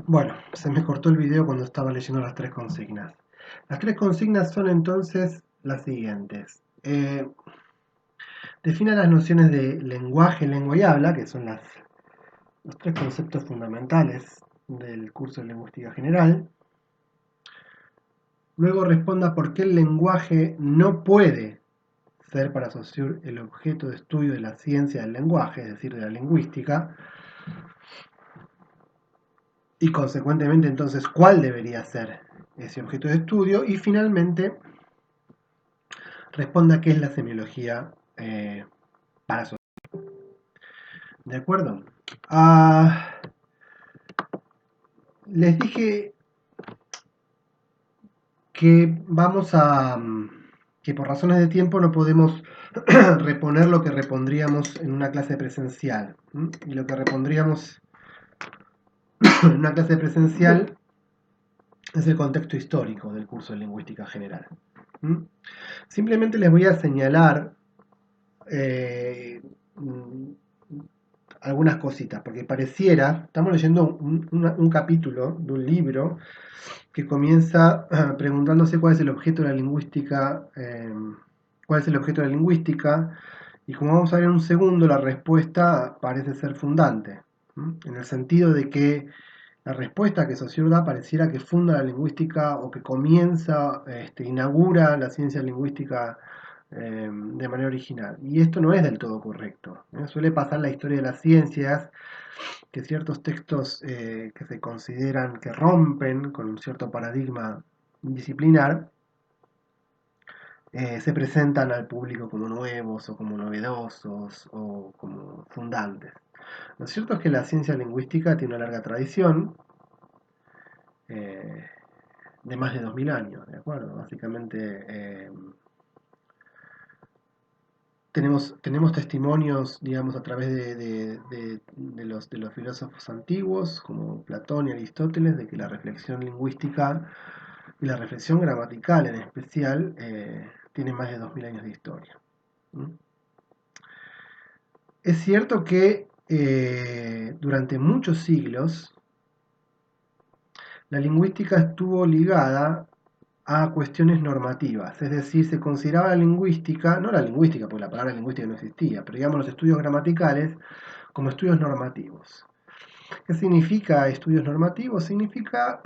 Bueno, se me cortó el video cuando estaba leyendo las tres consignas. Las tres consignas son entonces las siguientes. Defina las nociones de lenguaje, lengua y habla, que son los tres conceptos fundamentales del curso de lingüística general. Luego responda por qué el lenguaje no puede ser para Saussure el objeto de estudio de la ciencia del lenguaje, es decir, de la lingüística, y consecuentemente entonces cuál debería ser ese objeto de estudio, y finalmente responda qué es la semiología para Saussure. ¿De acuerdo? Ah, les dije que vamos a que por razones de tiempo no podemos reponer lo que repondríamos en una clase presencial. Y lo que repondríamos en una clase presencial es el contexto histórico del curso de lingüística general. Simplemente les voy a señalar eh, algunas cositas, porque pareciera, estamos leyendo un capítulo de un libro que comienza preguntándose cuál es el objeto de la lingüística, cuál es el objeto de la lingüística, y como vamos a ver en un segundo, la respuesta parece ser fundante, en el sentido de que la respuesta que Saussure da pareciera que funda la lingüística o que comienza, inaugura la ciencia lingüística de manera original. Y esto no es del todo correcto. Suele pasar en la historia de las ciencias que ciertos textos que se consideran que rompen con un cierto paradigma disciplinar se presentan al público como nuevos o como novedosos o como fundantes. Lo cierto es que la ciencia lingüística tiene una larga tradición eh, de más de 2000 años, ¿de acuerdo? Básicamente tenemos testimonios, digamos, a través de los filósofos antiguos, como Platón y Aristóteles, de que la reflexión lingüística y la reflexión gramatical en especial tiene más de 2000 años de historia. ¿Mm? Es cierto que durante muchos siglos la lingüística estuvo ligada a cuestiones normativas, es decir, se consideraba la lingüística, no la lingüística, porque la palabra lingüística no existía, pero digamos los estudios gramaticales como estudios normativos. ¿Qué significa estudios normativos? Significa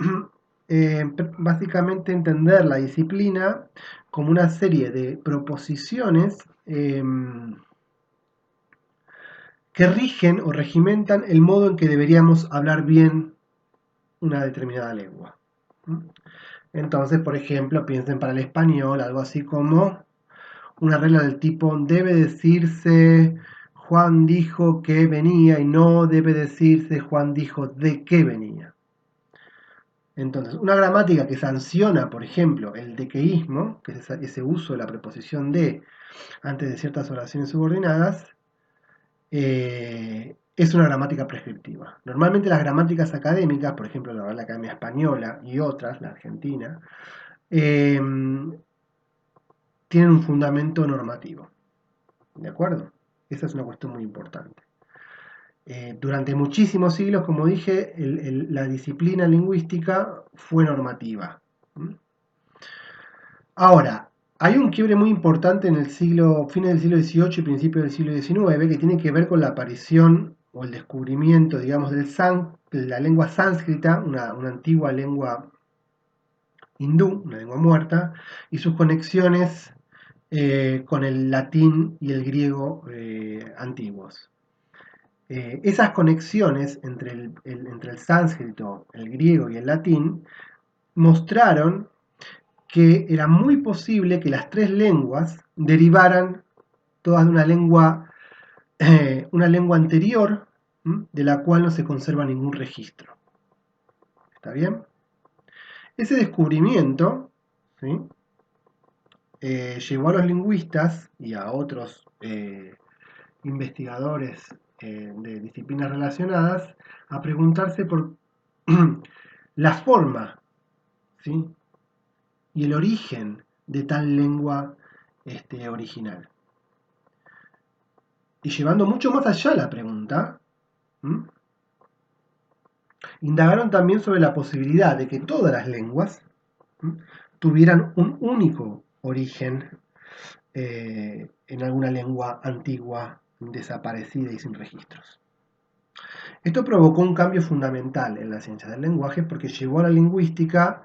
básicamente entender la disciplina como una serie de proposiciones que rigen o regimentan el modo en que deberíamos hablar bien una determinada lengua. Entonces, por ejemplo, piensen para el español algo así como una regla del tipo debe decirse Juan dijo que venía y no debe decirse Juan dijo de qué venía. Entonces, una gramática que sanciona, por ejemplo, el dequeísmo, que es ese uso de la preposición de antes de ciertas oraciones subordinadas, es una gramática prescriptiva. Normalmente las gramáticas académicas, por ejemplo la Real Academia Española y otras, la Argentina, eh, tienen un fundamento normativo. ¿De acuerdo? Esa es una cuestión muy importante. Durante muchísimos siglos, como dije, la disciplina lingüística fue normativa. Ahora, hay un quiebre muy importante en el fines del siglo XVIII y principios del siglo XIX que tiene que ver con la aparición o el descubrimiento, digamos, de la lengua sánscrita, una antigua lengua hindú, una lengua muerta, y sus conexiones con el latín y el griego antiguos. Esas conexiones entre el sánscrito, el griego y el latín mostraron que era muy posible que las tres lenguas derivaran todas de una lengua anterior, de la cual no se conserva ningún registro. ¿Está bien? Ese descubrimiento, ¿sí? Llevó a los lingüistas y a otros investigadores de disciplinas relacionadas a preguntarse por la forma, ¿sí? Y el origen de tal lengua original. Y llevando mucho más allá la pregunta, Indagaron también sobre la posibilidad de que todas las lenguas tuvieran un único origen en alguna lengua antigua, desaparecida y sin registros. Esto provocó un cambio fundamental en la ciencia del lenguaje porque llevó a la lingüística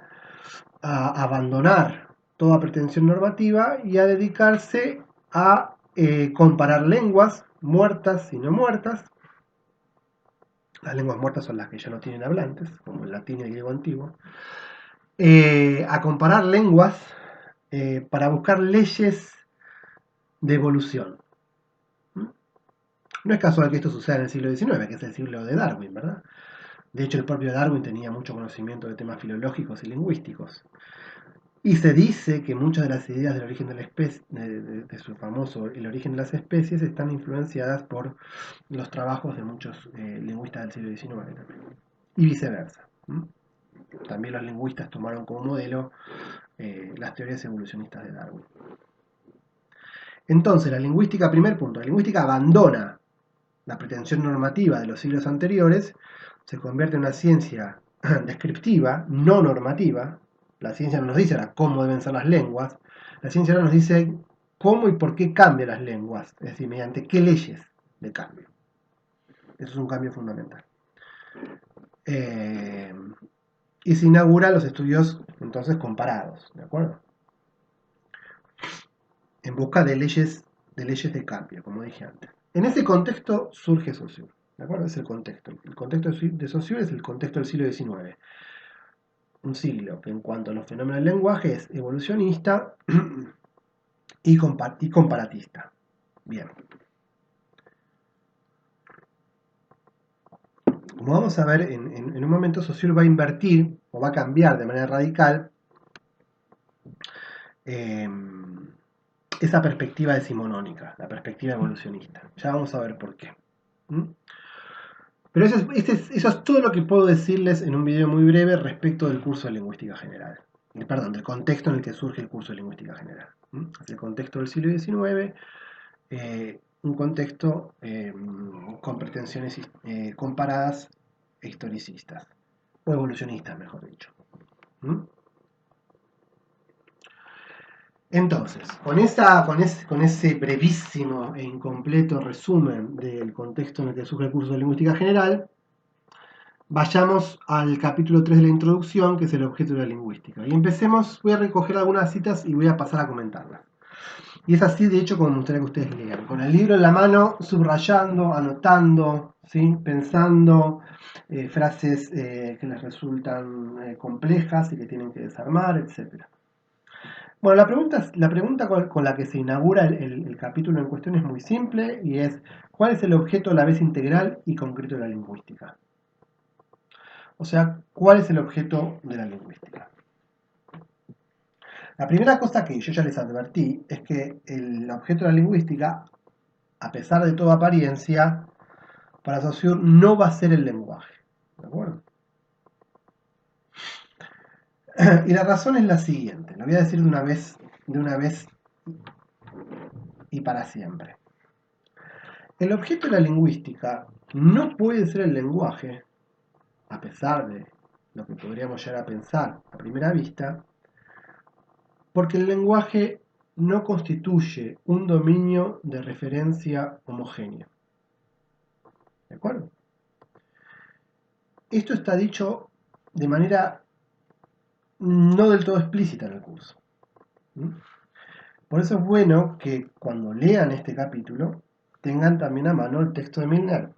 a abandonar toda pretensión normativa y a dedicarse a comparar lenguas muertas y no muertas. Las lenguas muertas son las que ya no tienen hablantes, como el latín y el griego antiguo. A comparar lenguas para buscar leyes de evolución. No es casual que esto suceda en el siglo XIX, que es el siglo de Darwin, ¿verdad? De hecho, el propio Darwin tenía mucho conocimiento de temas filológicos y lingüísticos. Y se dice que muchas de las ideas del origen de la especie, de su famoso El origen de las especies, están influenciadas por los trabajos de muchos lingüistas del siglo XIX también. Y viceversa. También los lingüistas tomaron como modelo las teorías evolucionistas de Darwin. Entonces, la lingüística, primer punto, la lingüística abandona la pretensión normativa de los siglos anteriores, se convierte en una ciencia descriptiva, no normativa. La ciencia no nos dice ahora cómo deben ser las lenguas, la ciencia ahora nos dice cómo y por qué cambian las lenguas, es decir, mediante qué leyes de cambio. Eso es un cambio fundamental. Y se inauguran los estudios entonces comparados, ¿de acuerdo? En busca de leyes de cambio, como dije antes. En ese contexto surge Saussure, ¿de acuerdo? Es el contexto. El contexto de Saussure es el contexto del siglo XIX. Un siglo que en cuanto a los fenómenos del lenguaje es evolucionista y comparatista. Bien. Como vamos a ver en un momento, Saussure va a invertir o va a cambiar de manera radical esa perspectiva decimonónica, la perspectiva evolucionista. Ya vamos a ver por qué. Pero eso es todo lo que puedo decirles en un video muy breve respecto del curso de lingüística general. Perdón, del contexto en el que surge el curso de lingüística general. Es el contexto del siglo XIX, un contexto con pretensiones comparadas e historicistas, o evolucionistas, mejor dicho. Entonces, con ese brevísimo e incompleto resumen del contexto en el que surge el curso de lingüística general, vayamos al capítulo 3 de la introducción, que es el objeto de la lingüística. Y empecemos, voy a recoger algunas citas y voy a pasar a comentarlas. Y es así, de hecho, como me gustaría que ustedes lean. Con el libro en la mano, subrayando, anotando, ¿sí? Pensando frases que les resultan complejas y que tienen que desarmar, etc. Bueno, la pregunta con la que se inaugura el capítulo en cuestión es muy simple y es ¿cuál es el objeto a la vez integral y concreto de la lingüística? O sea, ¿cuál es el objeto de la lingüística? La primera cosa que yo ya les advertí es que el objeto de la lingüística, a pesar de toda apariencia, para Saussure no va a ser el lenguaje. ¿De acuerdo? Y la razón es la siguiente, lo voy a decir de una vez y para siempre. El objeto de la lingüística no puede ser el lenguaje, a pesar de lo que podríamos llegar a pensar a primera vista, porque el lenguaje no constituye un dominio de referencia homogéneo. ¿De acuerdo? Esto está dicho de manera no del todo explícita en el curso. Por eso es bueno que cuando lean este capítulo tengan también a mano el texto de Milner,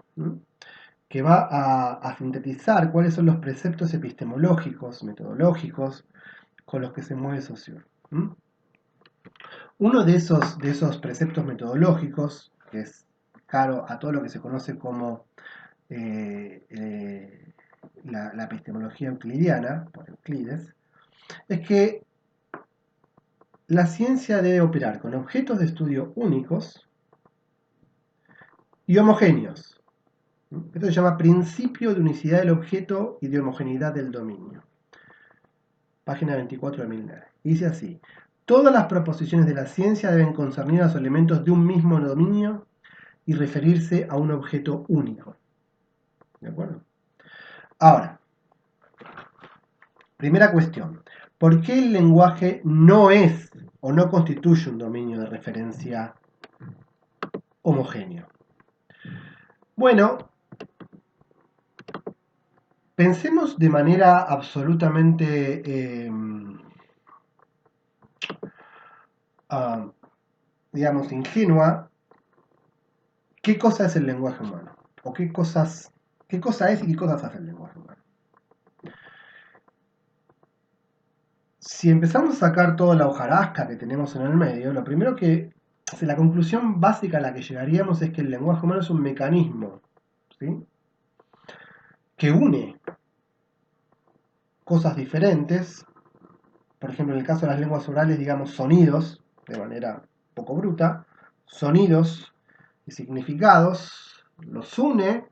que va a sintetizar cuáles son los preceptos epistemológicos, metodológicos, con los que se mueve Saussure. Uno de esos preceptos metodológicos, que es caro a todo lo que se conoce como la epistemología euclidiana, por Euclides, es que la ciencia debe operar con objetos de estudio únicos y homogéneos. Esto se llama principio de unicidad del objeto y de homogeneidad del dominio. Página 24 de Milner. Dice así: todas las proposiciones de la ciencia deben concernir a los elementos de un mismo dominio y referirse a un objeto único. ¿De acuerdo? Ahora, Primera cuestión, ¿por qué el lenguaje no es o no constituye un dominio de referencia homogéneo? Bueno, pensemos de manera absolutamente ah, digamos, ingenua, ¿qué cosa es el lenguaje humano? ¿O qué cosa es y qué cosas hace el lenguaje humano? Si empezamos a sacar toda la hojarasca que tenemos en el medio, lo primero que, la conclusión básica a la que llegaríamos es que el lenguaje humano es un mecanismo, ¿sí?, que une cosas diferentes, por ejemplo, en el caso de las lenguas orales, digamos, sonidos, de manera poco bruta, sonidos y significados, los une,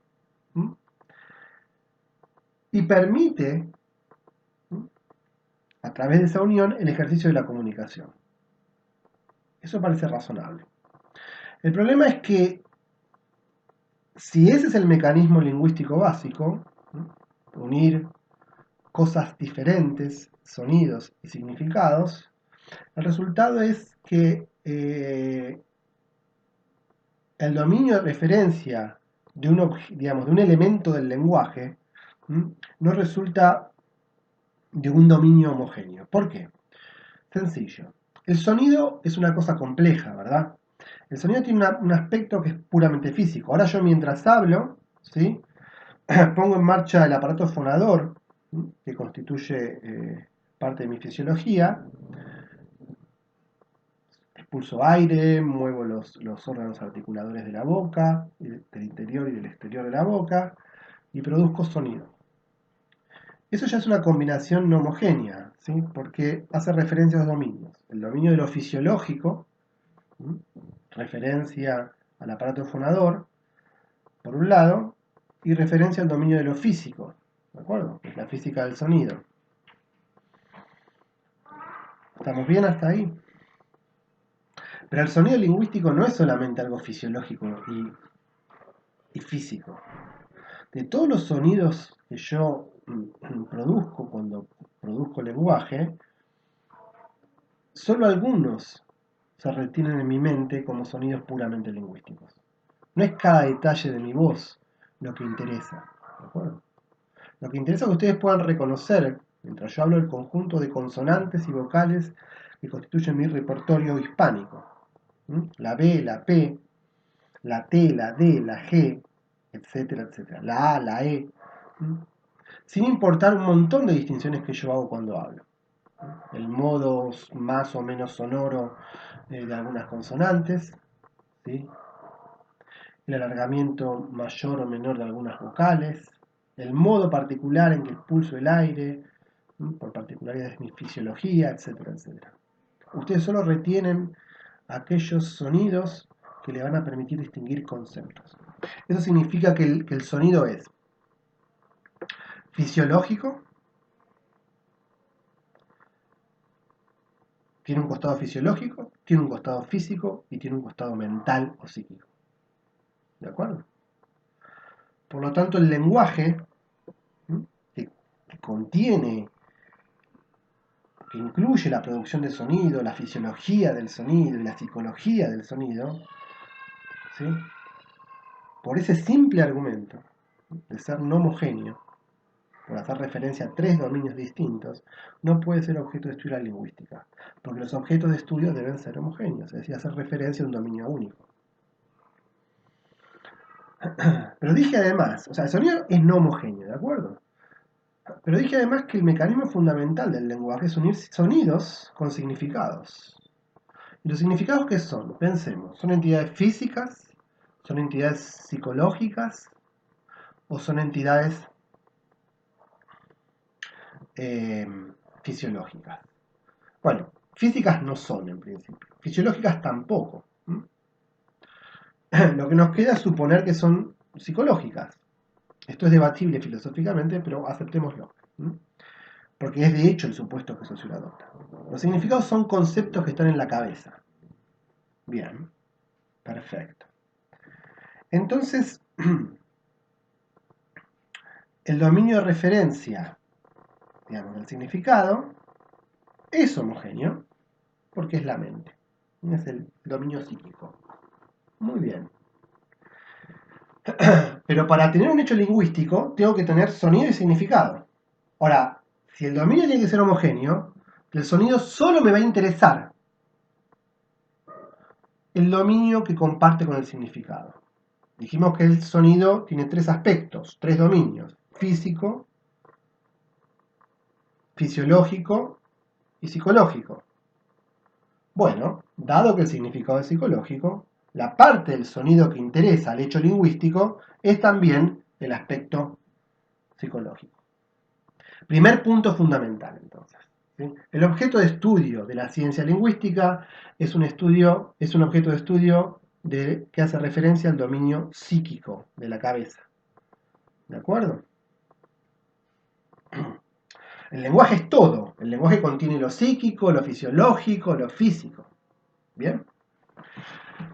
¿m?, y permite, ¿m?, a través de esa unión, el ejercicio de la comunicación. Eso parece razonable. El problema es que si ese es el mecanismo lingüístico básico, ¿m?, unir cosas diferentes, sonidos y significados, el resultado es que el dominio de referencia de digamos, de un elemento del lenguaje, no resulta de un dominio homogéneo. ¿Por qué? Sencillo. El sonido es una cosa compleja, ¿verdad? El sonido tiene un aspecto que es puramente físico. Ahora yo mientras hablo, ¿sí?, pongo en marcha el aparato fonador, que constituye parte de mi fisiología, expulso aire, muevo los órganos articuladores de la boca, del interior y del exterior de la boca, y produzco sonido. Eso ya es una combinación no homogénea, ¿sí?, porque hace referencia a los dominios. El dominio de lo fisiológico, ¿sí?, referencia al aparato fonador, por un lado, y referencia al dominio de lo físico, ¿de acuerdo? Es la física del sonido. ¿Estamos bien hasta ahí? Pero el sonido lingüístico no es solamente algo fisiológico y físico. De todos los sonidos que yo produzco cuando produzco lenguaje, solo algunos se retienen en mi mente como sonidos puramente lingüísticos. No es cada detalle de mi voz lo que interesa, ¿de acuerdo? Lo que interesa es que ustedes puedan reconocer, mientras yo hablo, el conjunto de consonantes y vocales que constituyen mi repertorio hispánico. La B, la P, la T, la D, la G, etcétera, etcétera. La A, la E. Sin importar un montón de distinciones que yo hago cuando hablo. El modo más o menos sonoro de algunas consonantes, ¿sí?, el alargamiento mayor o menor de algunas vocales, el modo particular en que expulso el aire, por particularidades de mi fisiología, etcétera, etcétera. Ustedes solo retienen aquellos sonidos que le van a permitir distinguir conceptos. Eso significa que el sonido es fisiológico, tiene un costado fisiológico, tiene un costado físico y tiene un costado mental o psíquico. ¿De acuerdo? Por lo tanto, el lenguaje, que contiene, que incluye la producción de sonido, la fisiología del sonido y la psicología del sonido, ¿sí?, por ese simple argumento de ser no homogéneo, por hacer referencia a tres dominios distintos, no puede ser objeto de estudio de la lingüística, porque los objetos de estudio deben ser homogéneos, es decir, hacer referencia a un dominio único. Pero dije además, o sea, el sonido es no homogéneo, ¿de acuerdo? Pero dije además que el mecanismo fundamental del lenguaje es unir sonidos con significados. ¿Y los significados qué son? Pensemos, ¿son entidades físicas? ¿Son entidades psicológicas? ¿O son entidades eh, fisiológicas? Bueno, físicas no son en principio, fisiológicas tampoco. Lo que nos queda es suponer que son psicológicas. Esto es debatible filosóficamente, pero aceptémoslo. Porque es de hecho el supuesto que Saussure adopta. Los significados son conceptos que están en la cabeza. Bien, perfecto. Entonces, el dominio de referencia, digamos, del significado, es homogéneo, porque es la mente, es el dominio psíquico. Muy bien. Pero para tener un hecho lingüístico, tengo que tener sonido y significado. Ahora, si el dominio tiene que ser homogéneo, el sonido solo me va a interesar el dominio que comparte con el significado. Dijimos que el sonido tiene tres aspectos, tres dominios: físico, fisiológico y psicológico. Bueno, dado que el significado es psicológico, la parte del sonido que interesa al hecho lingüístico es también el aspecto psicológico. Primer punto fundamental, entonces. ¿Sí? El objeto de estudio de la ciencia lingüística es un objeto de estudio que hace referencia al dominio psíquico de la cabeza. ¿De acuerdo? El lenguaje es todo. El lenguaje contiene lo psíquico, lo fisiológico, lo físico. ¿Bien?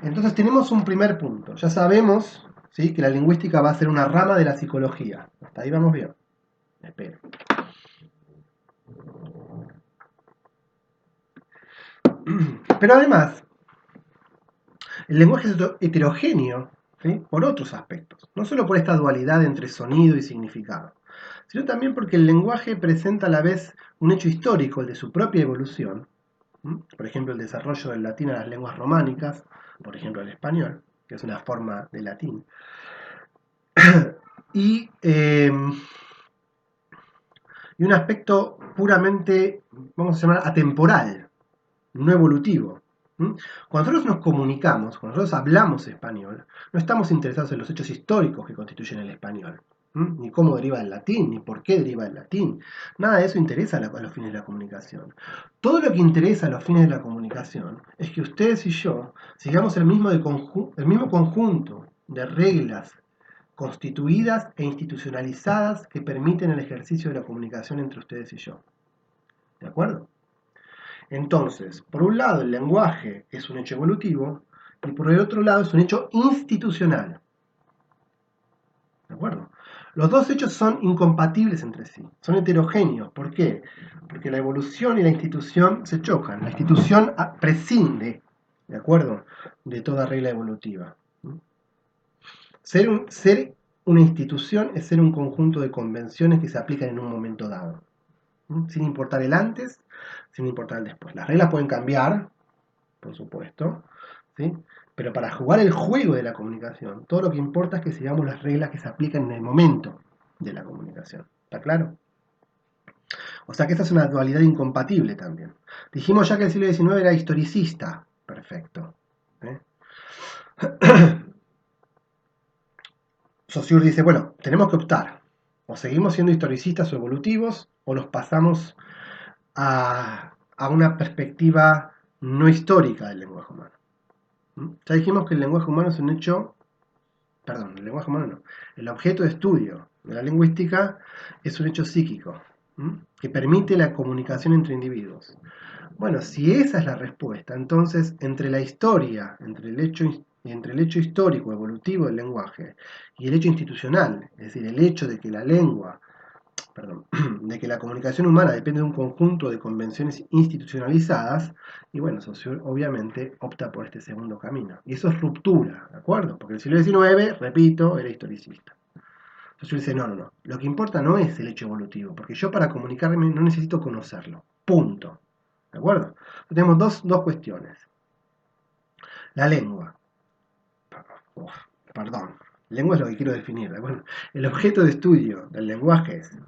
Entonces tenemos un primer punto. Ya sabemos, ¿sí?, que la lingüística va a ser una rama de la psicología. Hasta ahí vamos bien. Espero. Pero además, el lenguaje es heterogéneo, ¿sí?, por otros aspectos. No solo por esta dualidad entre sonido y significado, sino también porque el lenguaje presenta a la vez un hecho histórico, el de su propia evolución. Por ejemplo, el desarrollo del latín a las lenguas románicas, por ejemplo el español, que es una forma de latín. y, y un aspecto puramente, vamos a llamar, atemporal, no evolutivo. Cuando nosotros nos comunicamos, cuando nosotros hablamos español, no estamos interesados en los hechos históricos que constituyen el español, ni cómo deriva del latín, ni por qué deriva del latín. Nada de eso interesa a los fines de la comunicación. Todo lo que interesa a los fines de la comunicación es que ustedes y yo sigamos el mismo conjunto de reglas constituidas e institucionalizadas que permiten el ejercicio de la comunicación entre ustedes y yo. ¿De acuerdo? Entonces, por un lado, el lenguaje es un hecho evolutivo y por el otro lado es un hecho institucional. ¿De acuerdo? Los dos hechos son incompatibles entre sí, son heterogéneos. ¿Por qué? Porque la evolución y la institución se chocan. La institución prescinde, ¿de acuerdo?, de toda regla evolutiva. Ser una institución es ser un conjunto de convenciones que se aplican en un momento dado, sin importar el antes, sin importar el después. Las reglas pueden cambiar, por supuesto, ¿sí?, pero para jugar el juego de la comunicación, todo lo que importa es que sigamos las reglas que se aplican en el momento de la comunicación. ¿Está claro? O sea que esta es una dualidad incompatible también. Dijimos ya que el siglo XIX era historicista. Perfecto. Saussure dice, bueno, tenemos que optar. O seguimos siendo historicistas o evolutivos, o nos pasamos a una perspectiva no histórica del lenguaje humano. Ya dijimos que el lenguaje humano es un hecho, perdón, el lenguaje humano no, el objeto de estudio de la lingüística es un hecho psíquico, que permite la comunicación entre individuos. Bueno, si esa es la respuesta, entonces entre la historia, entre el hecho histórico, evolutivo del lenguaje y el hecho institucional, es decir, el hecho de que la lengua, perdón, de que la comunicación humana depende de un conjunto de convenciones institucionalizadas, y bueno, Saussure obviamente opta por este segundo camino. Y eso es ruptura, ¿de acuerdo? Porque el siglo XIX, repito, era historicista. Saussure dice, no, lo que importa no es el hecho evolutivo, porque yo para comunicarme no necesito conocerlo, punto. ¿De acuerdo? Tenemos dos cuestiones. La lengua. Perdón. Lengua es lo que quiero definir. ¿De acuerdo? El objeto de estudio del lenguaje es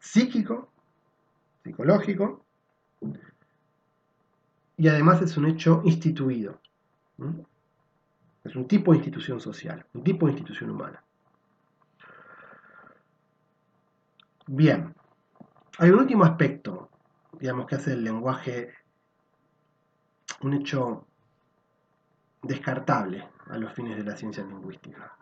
psíquico, psicológico, y además es un hecho instituido. Es un tipo de institución social, un tipo de institución humana. Bien. Hay un último aspecto, digamos, que hace el lenguaje un hecho descartable a los fines de la ciencia lingüística,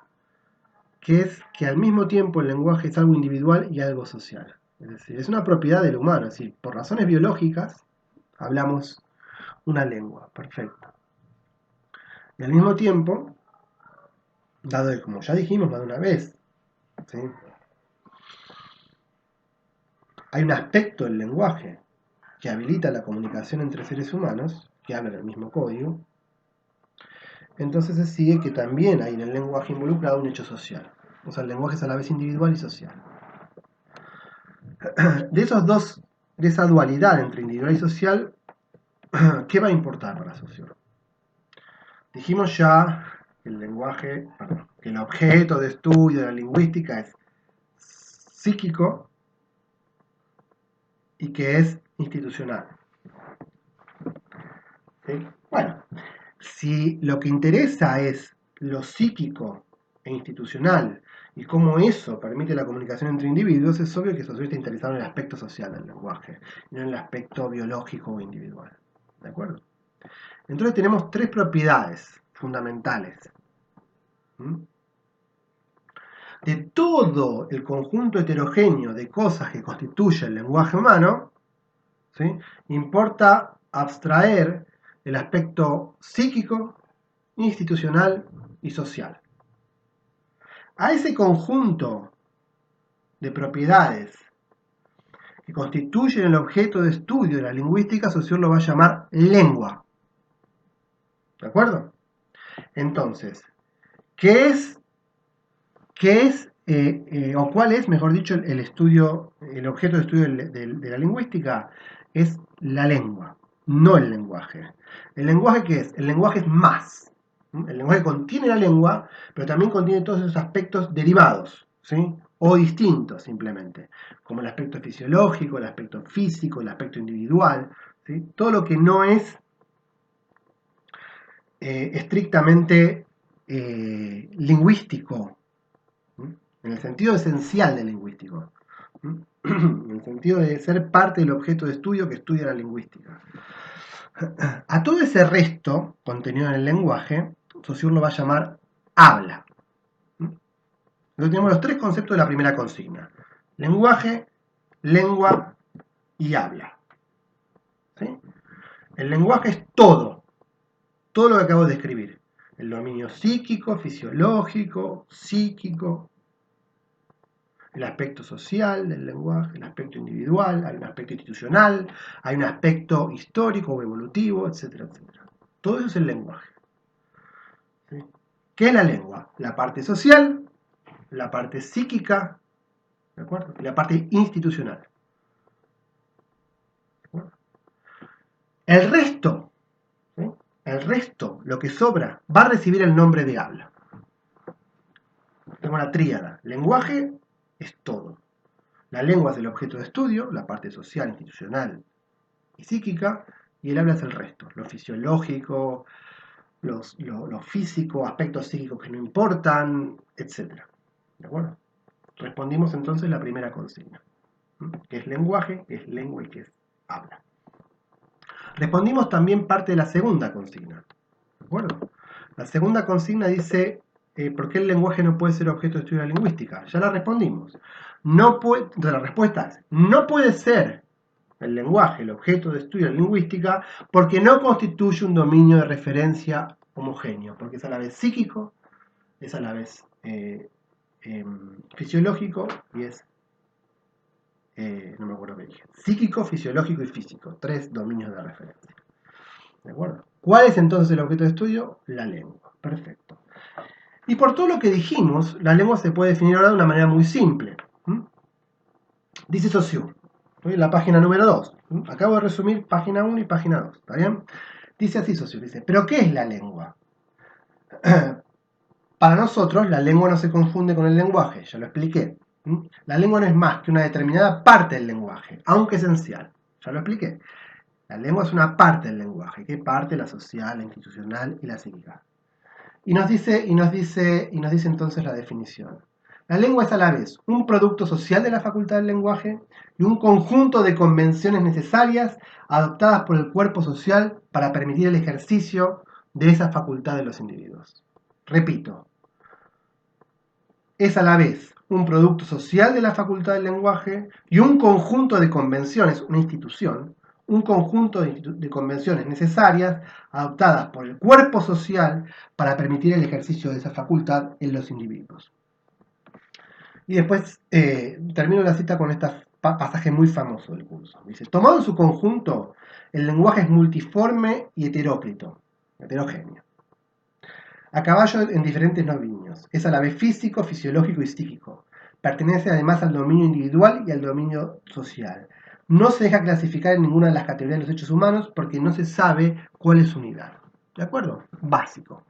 que es que al mismo tiempo el lenguaje es algo individual y algo social. Es decir, es una propiedad del humano, es decir, por razones biológicas hablamos una lengua, perfecto. Y al mismo tiempo, dado que, como ya dijimos más de una vez, ¿sí?, hay un aspecto del lenguaje que habilita la comunicación entre seres humanos, que hablan el mismo código, entonces se sigue que también hay en el lenguaje involucrado un hecho social. O sea, el lenguaje es a la vez individual y social. De esa dualidad entre individual y social, ¿qué va a importar para la sociólogo? Dijimos ya que que el objeto de estudio de la lingüística es psíquico y que es institucional. ¿Sí? Bueno, si lo que interesa es lo psíquico e institucional y cómo eso permite la comunicación entre individuos, es obvio que el sociólogo está interesado en el aspecto social del lenguaje, no en el aspecto biológico o individual. ¿De acuerdo? Entonces tenemos tres propiedades fundamentales. ¿Mm? De todo el conjunto heterogéneo de cosas que constituye el lenguaje humano, ¿sí? Importa abstraer el aspecto psíquico, institucional y social. A ese conjunto de propiedades que constituyen el objeto de estudio de la lingüística, Saussure lo va a llamar lengua. ¿De acuerdo? Entonces, o cuál es, mejor dicho, el objeto de estudio de la lingüística? Es la lengua, no el lenguaje. ¿El lenguaje qué es? El lenguaje es más. El lenguaje contiene la lengua, pero también contiene todos esos aspectos derivados, ¿sí? O distintos simplemente, como el aspecto fisiológico, el aspecto físico, el aspecto individual, ¿sí? Todo lo que no es estrictamente lingüístico, en el sentido esencial del lingüístico, en el sentido de ser parte del objeto de estudio que estudia la lingüística. A todo ese resto contenido en el lenguaje, Saussure lo va a llamar habla. Entonces tenemos los tres conceptos de la primera consigna: lenguaje, lengua y habla. ¿Sí? El lenguaje es todo lo que acabo de describir. El dominio psíquico, fisiológico, psíquico, el aspecto social del lenguaje, el aspecto individual, hay un aspecto institucional, hay un aspecto histórico o evolutivo, etcétera, etcétera. Todo eso es el lenguaje. ¿Sí? ¿Qué es la lengua? La parte social, la parte psíquica, ¿de acuerdo? Y la parte institucional. ¿De acuerdo? El resto, ¿sí? El resto, lo que sobra, va a recibir el nombre de habla. Tengo una tríada. Lenguaje es todo. La lengua es el objeto de estudio, la parte social, institucional y psíquica, y el habla es el resto, lo fisiológico, lo físico, aspectos psíquicos que no importan, etc. ¿De acuerdo? Respondimos entonces la primera consigna, que es lenguaje, que es lengua y que es habla. Respondimos también parte de la segunda consigna. ¿De acuerdo? La segunda consigna dice, ¿por qué el lenguaje no puede ser objeto de estudio de la lingüística? Ya la respondimos. La respuesta es, no puede ser el lenguaje el objeto de estudio de la lingüística porque no constituye un dominio de referencia homogéneo, porque es a la vez psíquico, es a la vez fisiológico y es, no me acuerdo qué dije, psíquico, fisiológico y físico, tres dominios de referencia. ¿De acuerdo? ¿Cuál es entonces el objeto de estudio? La lengua. Perfecto. Y por todo lo que dijimos, la lengua se puede definir ahora de una manera muy simple. Dice Saussure, en la página número 2. Acabo de resumir página 1 y página 2. ¿Está bien? Dice así Saussure, dice, ¿pero qué es la lengua? Para nosotros, la lengua no se confunde con el lenguaje, ya lo expliqué. La lengua no es más que una determinada parte del lenguaje, aunque esencial. Ya lo expliqué. La lengua es una parte del lenguaje. ¿Qué parte? La social, la institucional y la psíquica. Y nos dice entonces la definición. La lengua es a la vez un producto social de la facultad del lenguaje y un conjunto de convenciones necesarias adoptadas por el cuerpo social para permitir el ejercicio de esa facultad de los individuos. Repito, es a la vez un producto social de la facultad del lenguaje y un conjunto de convenciones, una institución, un conjunto de convenciones necesarias adoptadas por el cuerpo social para permitir el ejercicio de esa facultad en los individuos. Y después termino la cita con esta pasaje muy famoso del curso. Dice, tomado en su conjunto, el lenguaje es multiforme y heterogéneo. A caballo en diferentes dominios. Es a la vez físico, fisiológico y psíquico. Pertenece además al dominio individual y al dominio social. No se deja clasificar en ninguna de las categorías de los hechos humanos porque no se sabe cuál es su unidad. ¿De acuerdo? Básico.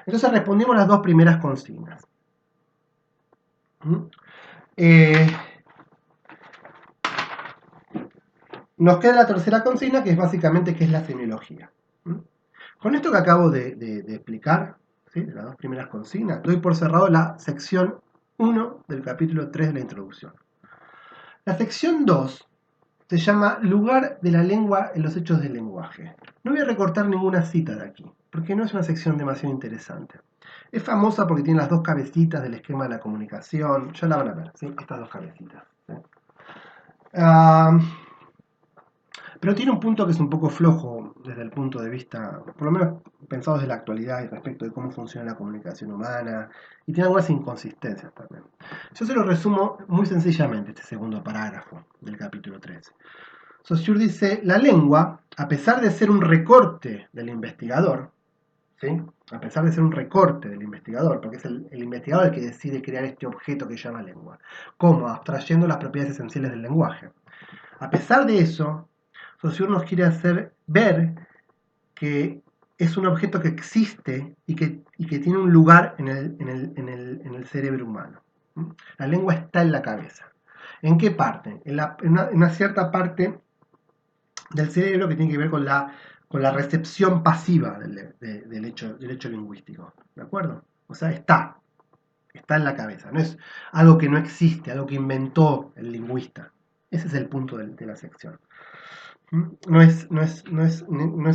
Entonces respondimos las dos primeras consignas. Nos queda la tercera consigna, que es básicamente qué es la semiología. Con esto que acabo de explicar, ¿sí?, de las dos primeras consignas, doy por cerrado la sección 1 del capítulo 3 de la introducción. La sección 2 se llama Lugar de la lengua en los hechos del lenguaje. No voy a recortar ninguna cita de aquí, porque no es una sección demasiado interesante. Es famosa porque tiene las dos cabecitas del esquema de la comunicación. Ya la van a ver, ¿sí?, estas dos cabecitas, ¿sí? Pero tiene un punto que es un poco flojo desde el punto de vista, por lo menos pensado desde la actualidad y respecto de cómo funciona la comunicación humana, y tiene algunas inconsistencias también. Yo se lo resumo muy sencillamente, este segundo parágrafo del capítulo 13. Saussure dice, la lengua, a pesar de ser un recorte del investigador, ¿sí?, a pesar de ser un recorte del investigador, porque es el investigador el que decide crear este objeto que llama lengua, como abstrayendo las propiedades esenciales del lenguaje. A pesar de eso, Saussure nos quiere hacer ver que es un objeto que existe y que tiene un lugar en el cerebro humano. La lengua está en la cabeza. ¿En qué parte? En una cierta parte del cerebro que tiene que ver con la recepción pasiva del hecho lingüístico. ¿De acuerdo? O sea, está en la cabeza. No es algo que no existe, algo que inventó el lingüista. Ese es el punto de la sección. No es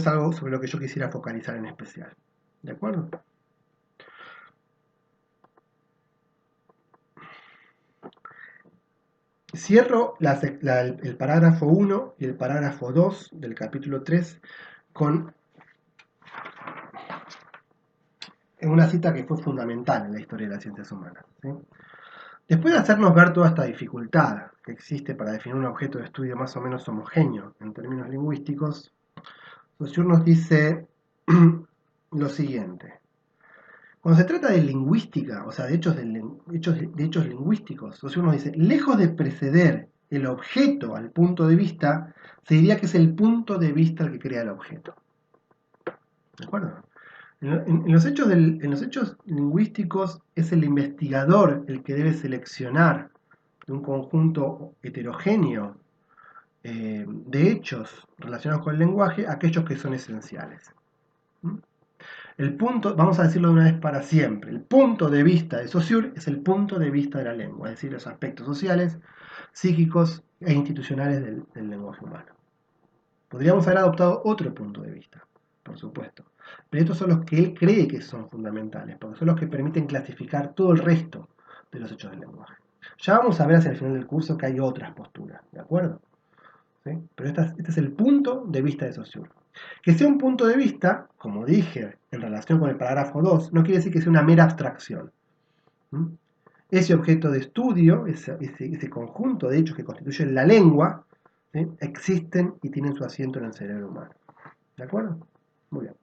algo sobre lo que yo quisiera focalizar en especial. ¿De acuerdo? Cierro el parágrafo 1 y el parágrafo 2 del capítulo 3 con una cita que fue fundamental en la historia de las ciencias humanas, ¿sí? Después de hacernos ver toda esta dificultad que existe para definir un objeto de estudio más o menos homogéneo en términos lingüísticos, Saussure nos dice lo siguiente. Cuando se trata de lingüística, o sea, de hechos lingüísticos, Saussure nos dice, lejos de preceder el objeto al punto de vista, se diría que es el punto de vista el que crea el objeto. ¿De acuerdo? En los hechos lingüísticos es el investigador el que debe seleccionar de un conjunto heterogéneo de hechos relacionados con el lenguaje aquellos que son esenciales. El punto, vamos a decirlo de una vez para siempre, el punto de vista de Saussure es el punto de vista de la lengua, es decir, los aspectos sociales, psíquicos e institucionales del lenguaje humano. Podríamos haber adoptado otro punto de vista, por supuesto, pero estos son los que él cree que son fundamentales, porque son los que permiten clasificar todo el resto de los hechos del lenguaje. Ya vamos a ver hacia el final del curso que hay otras posturas, ¿de acuerdo? ¿Sí? Pero este es el punto de vista de Saussure. Que sea un punto de vista, como dije en relación con el parágrafo 2, no quiere decir que sea una mera abstracción. Ese objeto de estudio, ese conjunto de hechos que constituyen la lengua, ¿sí?, existen y tienen su asiento en el cerebro humano. ¿De acuerdo? Muy bien.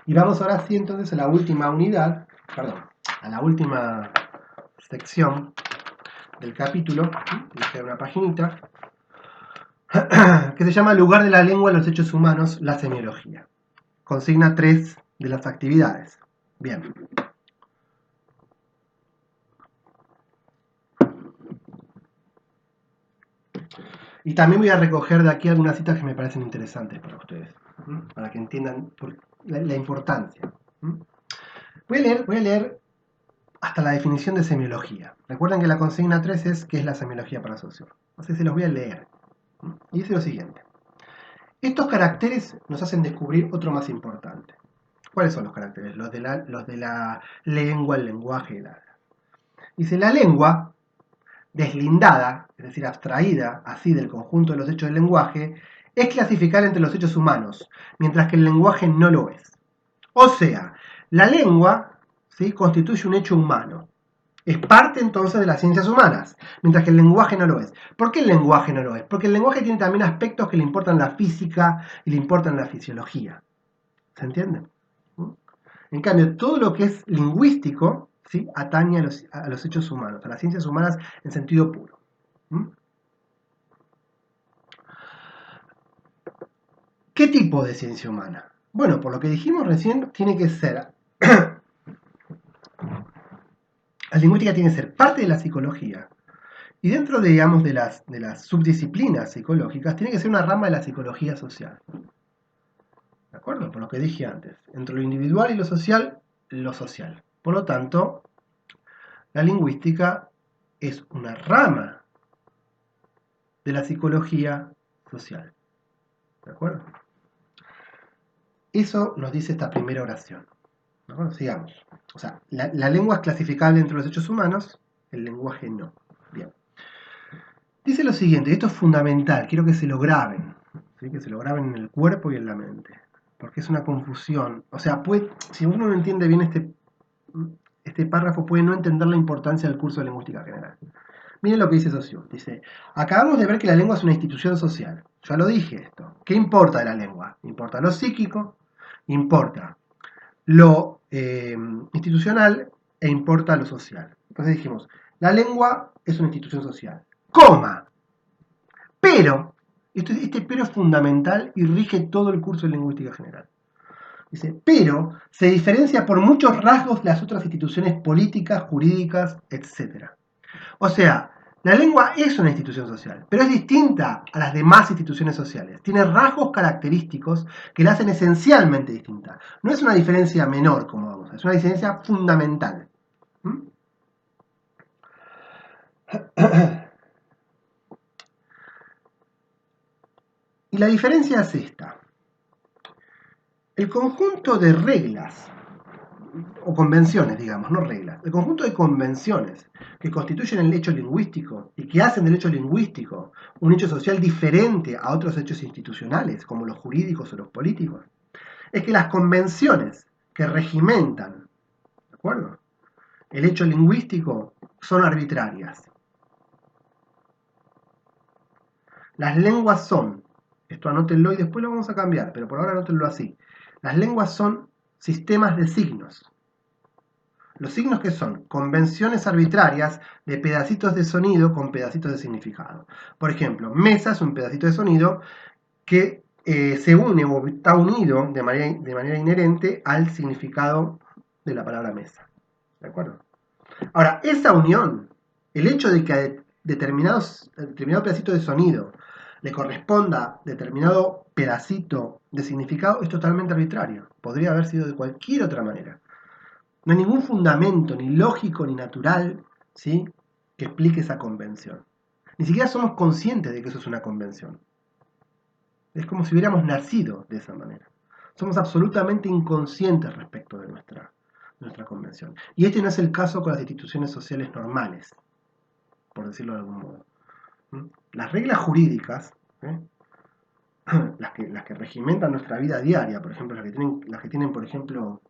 Y vamos ahora sí entonces a la última unidad, a la última sección del capítulo, dije una paginita, que se llama Lugar de la lengua en los hechos humanos, la semiología. Consigna 3 de las actividades. Bien. Y también voy a recoger de aquí algunas citas que me parecen interesantes para ustedes, para que entiendan la importancia. Voy a leer hasta la definición de semiología. Recuerden que la consigna 3 es ¿qué es la semiología para Saussure? Así se los voy a leer. Y dice lo siguiente. Estos caracteres nos hacen descubrir otro más importante. ¿Cuáles son los caracteres? Los de la lengua, el lenguaje y el habla. Dice, la lengua, deslindada, es decir, abstraída así del conjunto de los hechos del lenguaje, es clasificada entre los hechos humanos, mientras que el lenguaje no lo es. O sea, la lengua, ¿sí?, constituye un hecho humano, Es parte entonces de las ciencias humanas, mientras que el lenguaje no lo es. ¿Por qué el lenguaje no lo es? Porque el lenguaje tiene también aspectos que le importan la física y le importan la fisiología. ¿Se entiende? ¿Mm? En cambio, todo lo que es lingüístico, ¿sí?, atañe a los hechos humanos, a las ciencias humanas en sentido puro. ¿Mm? ¿Qué tipo de ciencia humana? Bueno, por lo que dijimos recién, tiene que ser, la lingüística tiene que ser parte de la psicología. Y dentro, digamos, de las subdisciplinas psicológicas, tiene que ser una rama de la psicología social. ¿De acuerdo? Por lo que dije antes. Entre lo individual y lo social, lo social. Por lo tanto, la lingüística es una rama de la psicología social. ¿De acuerdo? Eso nos dice esta primera oración. ¿De acuerdo? Sigamos. O sea, la lengua es clasificable entre los hechos humanos, el lenguaje no. Bien. Dice lo siguiente, y esto es fundamental, quiero que se lo graben, ¿sí?, que se lo graben en el cuerpo y en la mente, porque es una confusión. O sea, si uno no entiende bien este párrafo, puede no entender la importancia del curso de lingüística general. Miren lo que dice Saussure. Dice, acabamos de ver que la lengua es una institución social. Ya lo dije esto. ¿Qué importa de la lengua? Importa lo psíquico, importa lo institucional e importa lo social. Entonces dijimos, la lengua es una institución social. Coma. Pero, este pero es fundamental y rige todo el curso de lingüística general. Dice, pero se diferencia por muchos rasgos de las otras instituciones políticas, jurídicas, etc. O sea, la lengua es una institución social, pero es distinta a las demás instituciones sociales. Tiene rasgos característicos que la hacen esencialmente distinta. No es una diferencia menor, como vamos a ver, es una diferencia fundamental. ¿Mm? Y la diferencia es esta. El conjunto de reglas o convenciones, digamos, no reglas, el conjunto de convenciones que constituyen el hecho lingüístico y que hacen del hecho lingüístico un hecho social diferente a otros hechos institucionales, como los jurídicos o los políticos, es que las convenciones que regimentan, ¿de acuerdo?, el hecho lingüístico son arbitrarias. Las lenguas son, esto anótenlo y después lo vamos a cambiar, pero por ahora anótenlo así, las lenguas son sistemas de signos. Los signos, que son convenciones arbitrarias de pedacitos de sonido con pedacitos de significado. Por ejemplo, mesa es un pedacito de sonido que se une o está unido de manera inherente al significado de la palabra mesa. ¿De acuerdo? Ahora, esa unión, el hecho de que a determinado pedacito de sonido le corresponda determinado pedacito de significado, es totalmente arbitrario. Podría haber sido de cualquier otra manera. No hay ningún fundamento, ni lógico, ni natural, ¿sí?, que explique esa convención. Ni siquiera somos conscientes de que eso es una convención. Es como si hubiéramos nacido de esa manera. Somos absolutamente inconscientes respecto de nuestra convención. Y este no es el caso con las instituciones sociales normales, por decirlo de algún modo. Las reglas jurídicas, ¿eh?, las que regimentan nuestra vida diaria, por ejemplo, las que tienen, por ejemplo,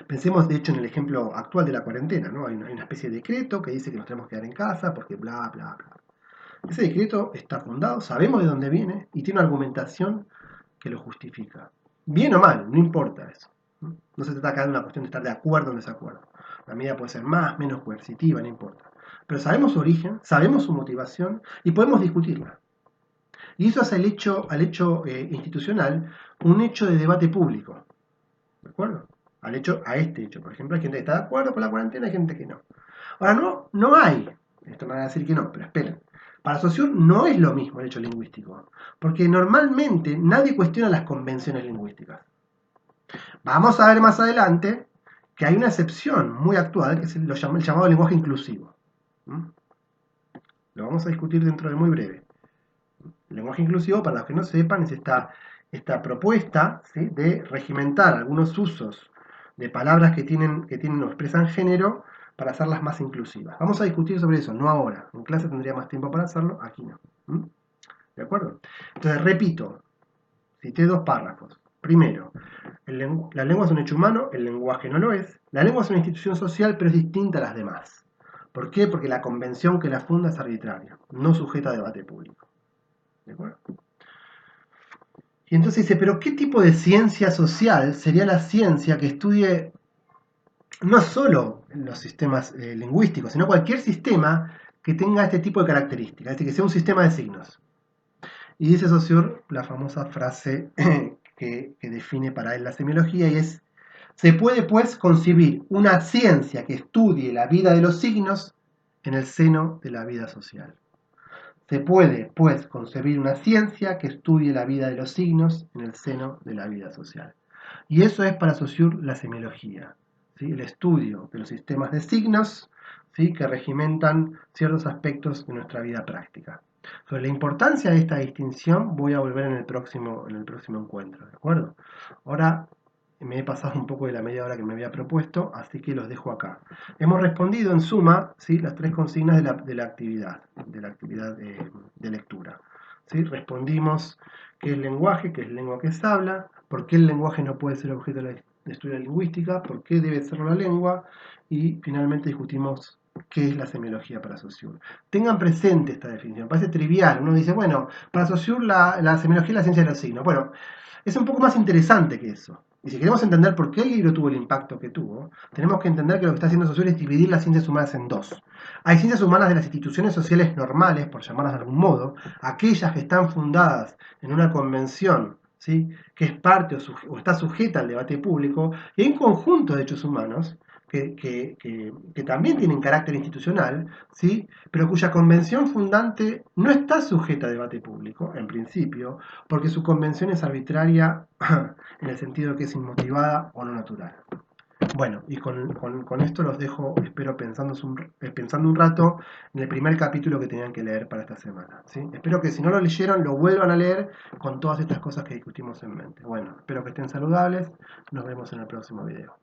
pensemos de hecho en el ejemplo actual de la cuarentena, ¿no? Hay una especie de decreto que dice que nos tenemos que quedar en casa porque bla, bla, bla. Ese decreto está fundado, sabemos de dónde viene y tiene una argumentación que lo justifica. Bien o mal, no importa eso. No se trata acá de una cuestión de estar de acuerdo o en desacuerdo. La medida puede ser más, menos coercitiva, no importa. Pero sabemos su origen, sabemos su motivación y podemos discutirla. Y eso hace al hecho institucional un hecho de debate público. ¿De acuerdo? A este hecho. Por ejemplo, hay gente que está de acuerdo con la cuarentena y hay gente que no. Ahora, no hay, esto me van a decir que no, pero esperen. Para Saussure no es lo mismo el hecho lingüístico, porque normalmente nadie cuestiona las convenciones lingüísticas. Vamos a ver más adelante que hay una excepción muy actual, que es el llamado lenguaje inclusivo. Lo vamos a discutir dentro de muy breve. El lenguaje inclusivo, para los que no sepan, es esta propuesta, ¿sí?, de regimentar algunos usos de palabras que tienen o expresan género para hacerlas más inclusivas. Vamos a discutir sobre eso, no ahora. En clase tendría más tiempo para hacerlo, aquí no. ¿De acuerdo? Entonces, repito, cité dos párrafos. Primero, la lengua es un hecho humano, el lenguaje no lo es. La lengua es una institución social, pero es distinta a las demás. ¿Por qué? Porque la convención que la funda es arbitraria, no sujeta a debate público. ¿De acuerdo? Y entonces dice, pero ¿qué tipo de ciencia social sería la ciencia que estudie no solo los sistemas lingüísticos, sino cualquier sistema que tenga este tipo de características, es decir, que sea un sistema de signos? Y dice Saussure la famosa frase que define para él la semiología y es: se puede pues concebir una ciencia que estudie la vida de los signos en el seno de la vida social. Se puede pues concebir una ciencia que estudie la vida de los signos en el seno de la vida social. Y eso es para Saussure la semiología, ¿sí? El estudio de los sistemas de signos, ¿sí?, que regimentan ciertos aspectos de nuestra vida práctica. Sobre la importancia de esta distinción voy a volver en el próximo encuentro, ¿de acuerdo? Ahora me he pasado un poco de la media hora que me había propuesto, así que los dejo acá. Hemos respondido en suma, ¿sí?, las tres consignas de la actividad, de lectura. ¿Sí? Respondimos qué es lenguaje, qué es lengua que se habla, por qué el lenguaje no puede ser objeto de estudio lingüística, por qué debe serlo la lengua, y finalmente discutimos qué es la semiología para Saussure. Tengan presente esta definición, parece trivial, uno dice, bueno, para Saussure la semiología es la ciencia de los signos. Bueno, es un poco más interesante que eso. Y si queremos entender por qué el libro tuvo el impacto que tuvo, tenemos que entender que lo que está haciendo Saussure es dividir las ciencias humanas en dos. Hay ciencias humanas de las instituciones sociales normales, por llamarlas de algún modo, aquellas que están fundadas en una convención, ¿sí?, que es parte o está sujeta al debate público, y hay un conjunto de hechos humanos que también tienen carácter institucional, ¿sí?, pero cuya convención fundante no está sujeta a debate público, en principio, porque su convención es arbitraria en el sentido de que es inmotivada o no natural. Bueno, y con esto los dejo, espero pensando un rato en el primer capítulo que tenían que leer para esta semana, ¿sí? Espero que si no lo leyeron lo vuelvan a leer con todas estas cosas que discutimos en mente. Bueno, espero que estén saludables, nos vemos en el próximo video.